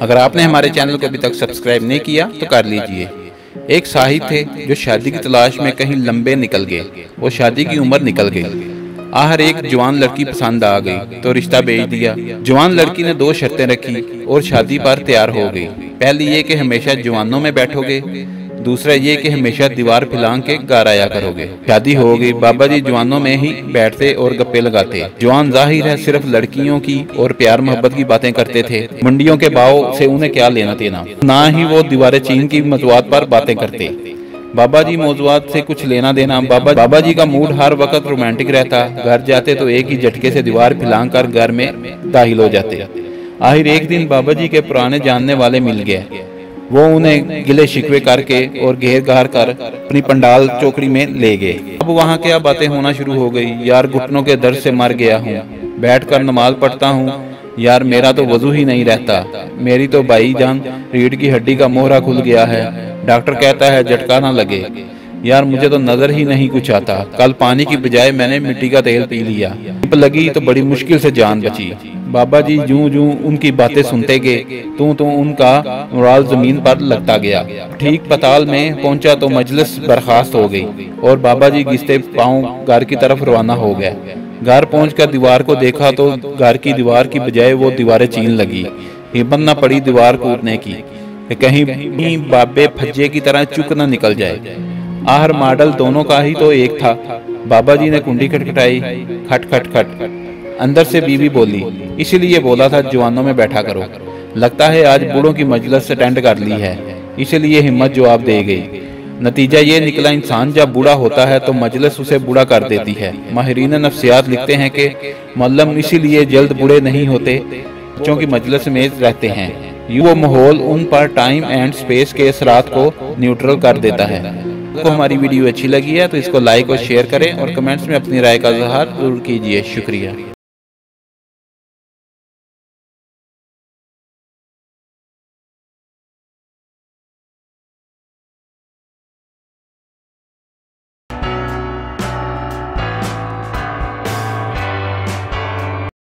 अगर आपने हमारे चैनल को अभी तक सब्सक्राइब नहीं किया तो कर लीजिए। एक साहिब थे जो शादी की तलाश में कहीं लंबे निकल गए। वो शादी की उम्र निकल गई। आहर एक जवान लड़की पसंद आ गई तो रिश्ता भेज दिया। जवान लड़की ने 2 शर्तें रखी और शादी पर तैयार हो गई। पहली ये कि हमेशा जवानों में बैठोगे, दूसरा ये कि हमेशा दीवार फैला के घर आया करोगे। शादी हो गई। बाबा जी जवानों में ही बैठते और गप्पे लगाते। जवान जाहिर है सिर्फ लड़कियों की और प्यार मोहब्बत की बातें करते थे। मंडियों के भाव से उन्हें क्या लेना देना, ना ही वो दीवारें चीन की मौजूद पर बातें करते। बाबा जी मौजूद से कुछ लेना देना। बाबा जी का मूड हर वक्त रोमांटिक रहता। घर जाते तो एक ही झटके से दीवार फैलाकर घर में दाखिल हो जाते। आखिर एक दिन बाबा जी के पुराने जानने वाले मिल गए। वो उन्हें गिले शिकवे करके और घेर घार कर अपनी पंडाल चौकड़ी में ले गए। अब वहाँ क्या बातें होना शुरू हो गई। यार घुटनों के दर्द से मर गया हूँ, बैठकर नमाज पढ़ता हूँ। यार मेरा तो वजू ही नहीं रहता। मेरी तो भाईजान रीढ़ की हड्डी का मोहरा खुल गया है। डॉक्टर कहता है झटका ना लगे। यार मुझे तो नजर ही नहीं कुछ आता। कल पानी की बजाय मैंने मिट्टी का तेल पी लिया। धूप लगी तो बड़ी मुश्किल से जान बची। बाबा जी जूं जूं उनकी बातें सुनते गए तो उनका मोराल जमीन पर लगता गया। ठीक पताल में पहुंचा तो मजलिस बर्खास्त हो गई और बाबा जी घिसते पांव घर की तरफ रवाना हो गए। घर पहुंचकर दीवार को देखा तो घर की दीवार की बजाय वो दीवारें चीन लगी। हिम्मत न पड़ी दीवार कूदने की, कहीं बाबे फज्जे की तरह चुक न निकल जाए। आहर मॉडल दोनों का ही तो एक था। बाबा जी ने कुंडी खटखटाई। खट खट खट। अंदर से बीवी बोली, इसलिए बोला था जवानों में बैठा करो। लगता है आज बूढ़ों की मजलिस अटेंड कर ली है, इसलिए हिम्मत जवाब दे गई। नतीजा ये निकला, इंसान जब बूढ़ा होता है तो मजलिस उसे बूढ़ा कर देती है। माहिरीन नफ्सियात लिखते हैं कि मल्लम इसीलिए जल्द बूढ़े नहीं होते, बच्चों की मजलिस में रहते हैं। वो माहौल उन पर टाइम एंड स्पेस के असरात को न्यूट्रल कर देता है। आपको हमारी वीडियो अच्छी लगी है तो इसको लाइक और शेयर करें और कमेंट्स में अपनी राय का इजहार जरूर कीजिए। शुक्रिया।